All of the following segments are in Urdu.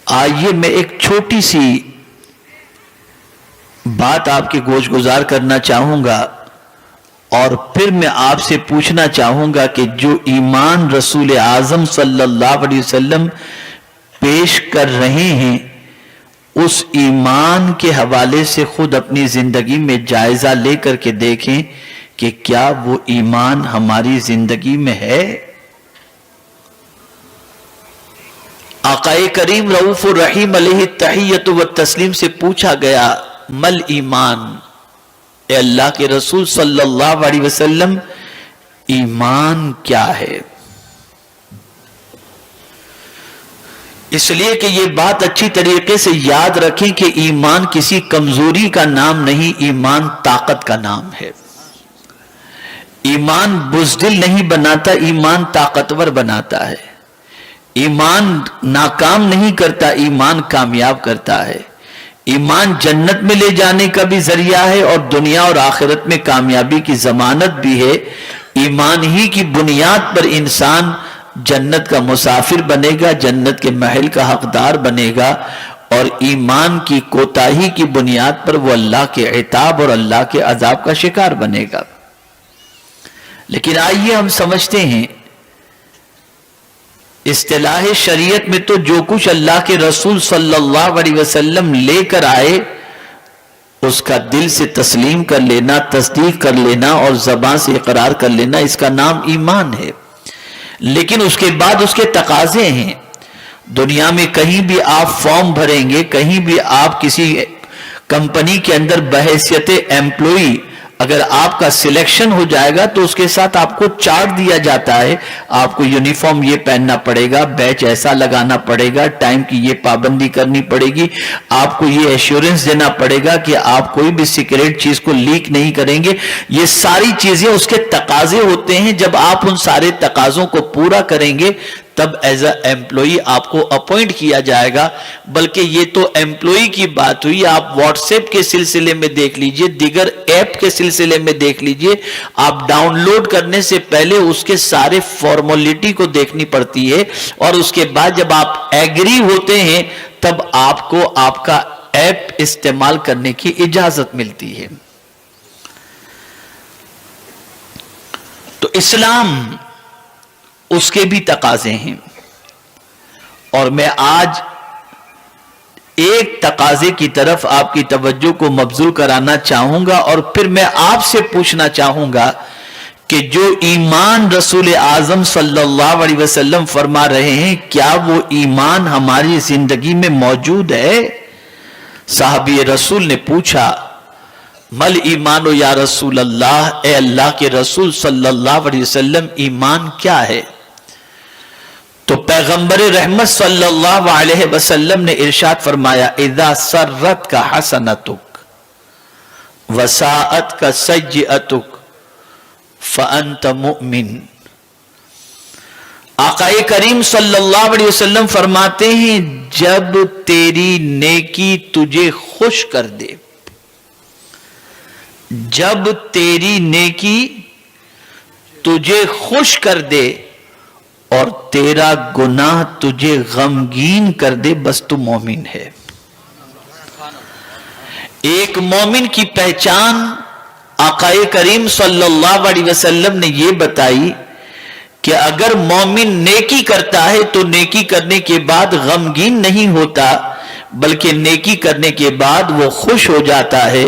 آئیے میں ایک چھوٹی سی بات آپ کے گوش گزار کرنا چاہوں گا اور پھر میں آپ سے پوچھنا چاہوں گا کہ جو ایمان رسول اعظم صلی اللہ علیہ وسلم پیش کر رہے ہیں اس ایمان کے حوالے سے خود اپنی زندگی میں جائزہ لے کر کے دیکھیں کہ کیا وہ ایمان ہماری زندگی میں ہے۔ آقا کریم رؤوف الرحیم علیہ التحیۃ والتسلیم سے پوچھا گیا مل ایمان، اے اللہ کے رسول صلی اللہ علیہ وسلم ایمان کیا ہے؟ اس لیے کہ یہ بات اچھی طریقے سے یاد رکھیں کہ ایمان کسی کمزوری کا نام نہیں، ایمان طاقت کا نام ہے۔ ایمان بزدل نہیں بناتا، ایمان طاقتور بناتا ہے۔ ایمان ناکام نہیں کرتا، ایمان کامیاب کرتا ہے۔ ایمان جنت میں لے جانے کا بھی ذریعہ ہے اور دنیا اور آخرت میں کامیابی کی ضمانت بھی ہے۔ ایمان ہی کی بنیاد پر انسان جنت کا مسافر بنے گا، جنت کے محل کا حقدار بنے گا، اور ایمان کی کوتاہی کی بنیاد پر وہ اللہ کے عتاب اور اللہ کے عذاب کا شکار بنے گا۔ لیکن آئیے ہم سمجھتے ہیں اصطلاح شریعت میں تو جو کچھ اللہ کے رسول صلی اللہ علیہ وسلم لے کر آئے اس کا دل سے تسلیم کر لینا، تصدیق کر لینا اور زبان سے اقرار کر لینا، اس کا نام ایمان ہے۔ لیکن اس کے بعد اس کے تقاضے ہیں۔ دنیا میں کہیں بھی آپ فارم بھریں گے، کہیں بھی آپ کسی کمپنی کے اندر بحیثیت ایمپلوئی اگر آپ کا سلیکشن ہو جائے گا تو اس کے ساتھ آپ کو چارٹ دیا جاتا ہے، آپ کو یونیفارم یہ پہننا پڑے گا، بیچ ایسا لگانا پڑے گا، ٹائم کی یہ پابندی کرنی پڑے گی، آپ کو یہ ایشورنس دینا پڑے گا کہ آپ کوئی بھی سیکریٹ چیز کو لیک نہیں کریں گے۔ یہ ساری چیزیں اس کے تقاضے ہوتے ہیں۔ جب آپ ان سارے تقاضوں کو پورا کریں گے تب ایز اے ایمپلائی آپ کو اپوائنٹ کیا جائے گا۔ بلکہ یہ تو ایمپلائی کی بات ہوئی، آپ واٹس ایپ کے سلسلے میں دیکھ لیجئے، دیگر ایپ کے سلسلے میں دیکھ لیجئے، آپ ڈاؤن لوڈ کرنے سے پہلے اس کے سارے فارمولیٹی کو دیکھنی پڑتی ہے، اور اس کے بعد جب آپ ایگری ہوتے ہیں تب آپ کو آپ کا ایپ استعمال کرنے کی اجازت ملتی ہے۔ تو اسلام اس کے بھی تقاضے ہیں، اور میں آج ایک تقاضے کی طرف آپ کی توجہ کو مبذول کرانا چاہوں گا، اور پھر میں آپ سے پوچھنا چاہوں گا کہ جو ایمان رسول اعظم صلی اللہ علیہ وسلم فرما رہے ہیں کیا وہ ایمان ہماری زندگی میں موجود ہے؟ صحابی رسول نے پوچھا مل ایمان یا رسول اللہ، اے اللہ کے رسول صلی اللہ علیہ وسلم ایمان کیا ہے؟ تو پیغمبر رحمت صلی اللہ علیہ وسلم نے ارشاد فرمایا اذا سرت کا حسنتک وساعت کا سیئتک فانت مؤمن۔ آقا کریم صلی اللہ علیہ وسلم فرماتے ہیں جب تیری نیکی تجھے خوش کر دے، جب تیری نیکی تجھے خوش کر دے اور تیرا گناہ تجھے غمگین کر دے، بس تو مومن ہے۔ ایک مومن کی پہچان آقا کریم صلی اللہ علیہ وسلم نے یہ بتائی کہ اگر مومن نیکی کرتا ہے تو نیکی کرنے کے بعد غمگین نہیں ہوتا، بلکہ نیکی کرنے کے بعد وہ خوش ہو جاتا ہے۔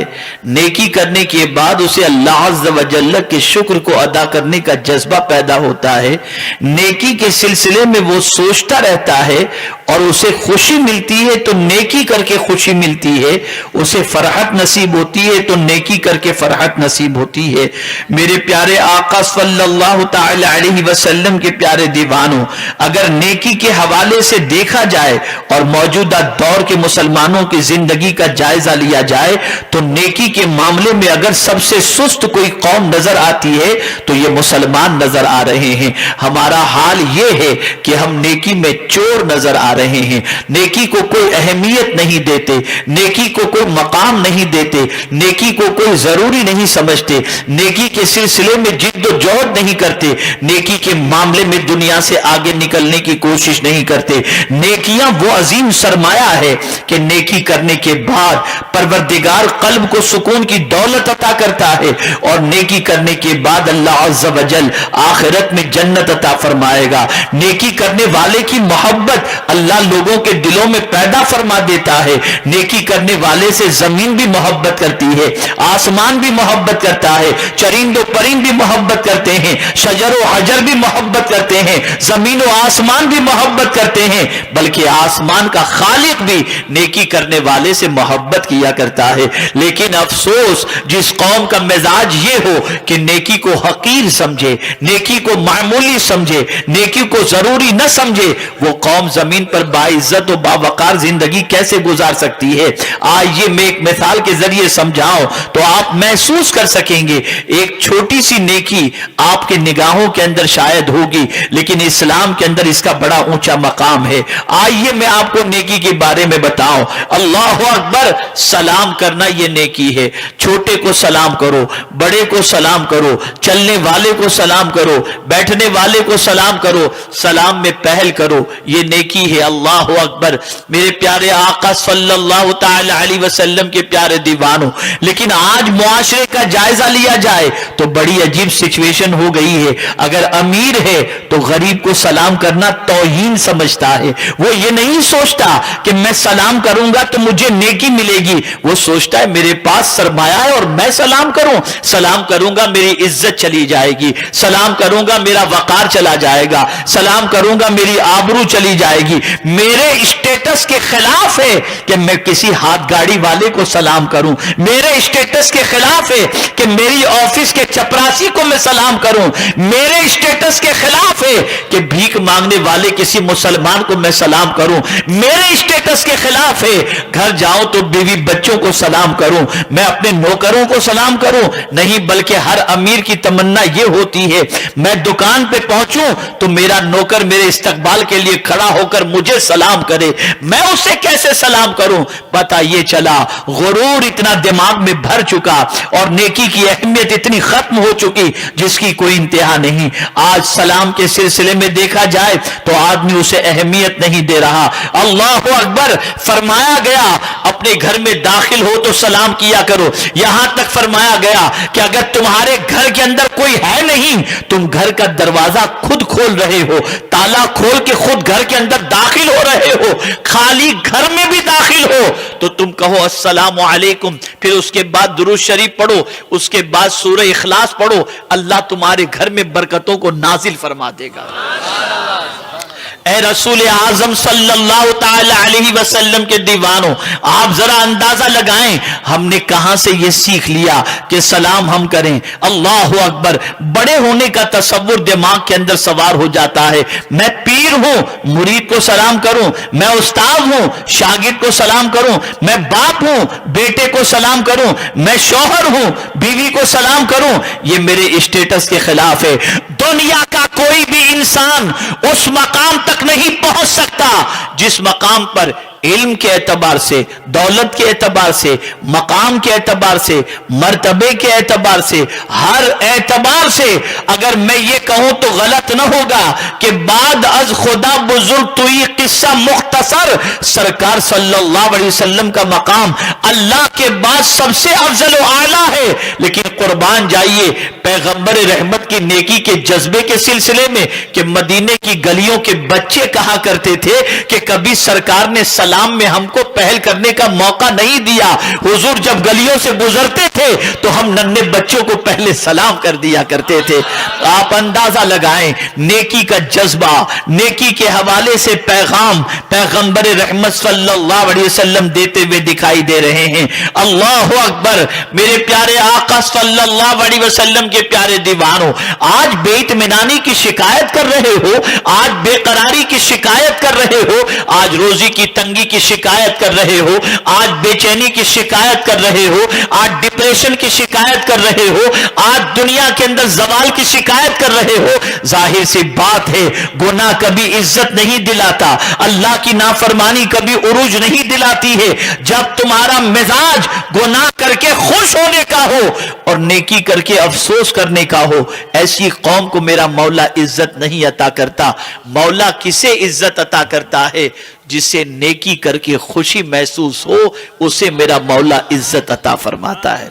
نیکی کرنے کے بعد اسے اللہ عز و جل کے شکر کو ادا کرنے کا جذبہ پیدا ہوتا ہے۔ نیکی کے سلسلے میں وہ سوچتا رہتا ہے اور اسے خوشی ملتی ہے تو نیکی کر کے خوشی ملتی ہے، اسے فرحت نصیب ہوتی ہے تو نیکی کر کے فرحت نصیب ہوتی ہے۔ میرے پیارے آقا صلی اللہ تعالی علیہ وسلم کے پیارے دیوانوں، اگر نیکی کے حوالے سے دیکھا جائے اور موجودہ دور کے کے مسلمانوں کی زندگی کا جائزہ لیا جائے تو نیکی کے معاملے میں اگر سب سے سست کوئی قوم نظر آتی ہے تو یہ مسلمان نظر آ رہے ہیں. ہمارا حال یہ ہے کہ ہم نیکی میں چور نظر آ رہے ہیں, نیکی کو کوئی اہمیت نہیں دیتے, نیکی کو کوئی مقام نہیں دیتے, نیکی کو کوئی ضروری نہیں سمجھتے, نیکی کے سلسلے میں جد و جہد نہیں کرتے, نیکی کے معاملے میں دنیا سے آگے نکلنے کی کوشش نہیں کرتے. نیکیاں وہ عظیم سرمایہ ہے کہ نیکی کرنے کے بعد پروردگار قلب کو سکون کی دولت عطا کرتا ہے, اور نیکی کرنے کے بعد اللہ عز و جل آخرت میں جنت عطا فرمائے گا. نیکی کرنے والے کی محبت اللہ لوگوں کے دلوں میں پیدا فرما دیتا ہے. نیکی کرنے والے سے زمین بھی محبت کرتی ہے, آسمان بھی محبت کرتا ہے, چرند و پرند بھی محبت کرتے ہیں, شجر و حجر بھی محبت کرتے ہیں, زمین و آسمان بھی محبت کرتے ہیں, بلکہ آسمان کا خالق بھی نیکی کرنے والے سے محبت کیا کرتا ہے. لیکن افسوس جس قوم کا مزاج یہ ہو کہ نیکی کو حقیر سمجھے, نیکی کو معمولی سمجھے, نیکی کو ضروری نہ سمجھے, وہ قوم زمین پر باعزت و باوقار زندگی کیسے گزار سکتی ہے؟ آئیے میں ایک مثال کے ذریعے سمجھاؤں تو آپ محسوس کر سکیں گے. ایک چھوٹی سی نیکی آپ کے نگاہوں کے اندر شاید ہوگی, لیکن اسلام کے اندر اس کا بڑا اونچا مقام ہے. آئیے میں آپ کو نیکی کے بارے میں بتاؤں. اللہ اکبر, سلام کرنا یہ نیکی ہے. چھوٹے کو سلام کرو, بڑے کو سلام کرو, چلنے والے کو سلام کرو, بیٹھنے والے کو سلام کرو, سلام میں پہل کرو, یہ نیکی ہے. اللہ اکبر. میرے پیارے آقا صلی اللہ تعالی علیہ وسلم کے پیارے دیوانوں, لیکن آج معاشرے کا جائزہ لیا جائے تو بڑی عجیب سچویشن ہو گئی ہے. اگر امیر ہے تو غریب کو سلام کرنا توہین سمجھتا ہے. وہ یہ نہیں سوچتا کہ میں سلام کروں گا تو مجھے نیکی ملے گی, وہ سوچتا ہے میرے پاس سرمایہ ہے اور میں سلام کروں, سلام کروں گا میری عزت چلی جائے گی, سلام کروں گا میرا وقار چلا جائے گا, سلام کروں گا میری آبرو چلی جائے گی. میرے اسٹیٹس کے خلاف ہے کہ میں کسی ہاتھ گاڑی والے کو سلام کروں, میرے اسٹیٹس کے خلاف ہے کہ میری آفس کے چپراسی کو میں سلام کروں, میرے اسٹیٹس کے خلاف ہے کہ بھیک مانگنے والے کسی مسلمان کو میں سلام کروں, میرے اسٹیٹس کے خلاف ہے گھر جاؤں تو بیوی بچوں کو سلام کروں, میں اپنے نوکروں کو سلام کروں. نہیں, بلکہ ہر امیر کی تمنا یہ ہوتی ہے میں دکان پہ پہنچوں تو میرا نوکر میرے استقبال کے لیے کھڑا ہو کر مجھے سلام کرے. میں اسے کیسے سلام کروں؟ پتہ یہ چلا غرور اتنا دماغ میں بھر چکا اور نیکی کی اہمیت اتنی ختم ہو چکی جس کی کوئی انتہا نہیں. آج سلام کے سلسلے میں دیکھا جائے تو آدمی اسے اہمیت نہیں دے رہا. اللہ اکبر. فرمایا گیا اپنے گھر میں داخل ہو تو سلام کیا کرو. یہاں تک فرمایا گیا کہ اگر تمہارے گھر کے اندر کوئی ہے نہیں, تم گھر کا دروازہ خود کھول رہے ہو, تالا کھول کے خود گھر کے اندر داخل ہو رہے ہو, خالی گھر میں بھی داخل ہو تو تم کہو السلام علیکم, پھر اس کے بعد درود شریف پڑھو, اس کے بعد سورہ اخلاص پڑھو, اللہ تمہارے گھر میں برکتوں کو نازل فرما دے گا. اے رسول اعظم صلی اللہ تعالی علیہ وسلم کے دیوانوں, آپ ذرا اندازہ لگائیں ہم نے کہاں سے یہ سیکھ لیا کہ سلام ہم کریں. اللہ اکبر. بڑے ہونے کا تصور دماغ کے اندر سوار ہو جاتا ہے. میں پیر ہوں, مرید کو سلام کروں, میں استاد ہوں, شاگرد کو سلام کروں, میں باپ ہوں, بیٹے کو سلام کروں, میں شوہر ہوں, بیوی کو سلام کروں, یہ میرے اسٹیٹس کے خلاف ہے. دنیا کا کوئی بھی انسان اس مقام تک نہیں پہنچ سکتا جس مقام پر علم کے اعتبار سے, دولت کے اعتبار سے, مقام کے اعتبار سے, مرتبے کے اعتبار سے, ہر اعتبار سے اگر میں یہ کہوں تو غلط نہ ہوگا کہ بعد از خدا بزرگ تو یہ قصہ مختصر, سرکار صلی اللہ علیہ وسلم کا مقام اللہ کے بعد سب سے افضل و اعلیٰ ہے. لیکن قربان جائیے پیغمبر رحمت کی نیکی کے جذبے کے سلسلے میں کہ مدینے کی گلیوں کے بچے کہا کرتے تھے کہ کبھی سرکار نے سلام میں ہم کو پہل کرنے کا موقع نہیں دیا. حضور جب گلیوں سے گزرتے تھے تو ہم ننھے بچوں کو پہلے سلام کر دیا کرتے تھے. آپ اندازہ لگائیں نیکی کا جذبہ, نیکی کے حوالے سے پیغام پیغمبر رحمت صلی اللہ علیہ وسلم دیتے ہوئے دکھائی دے رہے ہیں. اللہ اکبر. میرے پیارے آقا صلی اللہ علیہ وسلم کے پیارے دیوانوں, آج بے اطمینانی کی شکایت کر رہے ہو, آج بے قراری کی شکایت کر رہے ہو, آج روزی کی تنگی تنگی کی شکایت کر رہے ہو، آج بے چینی کی شکایت کر رہے ہو، آج ڈپریشن کی شکایت کر رہے ہو، آج دنیا کے اندر زوال کی شکایت کر رہے ہو، ظاہر سی بات ہے گناہ کبھی عزت نہیں دلاتا، اللہ کی نافرمانی کبھی عروج نہیں دلاتی ہے۔ جب تمہارا مزاج گناہ کر کے خوش ہونے کا ہو اور نیکی کر کے افسوس کرنے کا ہو، ایسی قوم کو میرا مولا عزت نہیں عطا کرتا۔ مولا کسے عزت عطا کرتا ہے؟ جسے نیکی کر کے خوشی محسوس ہو، اسے میرا مولا عزت عطا فرماتا ہے۔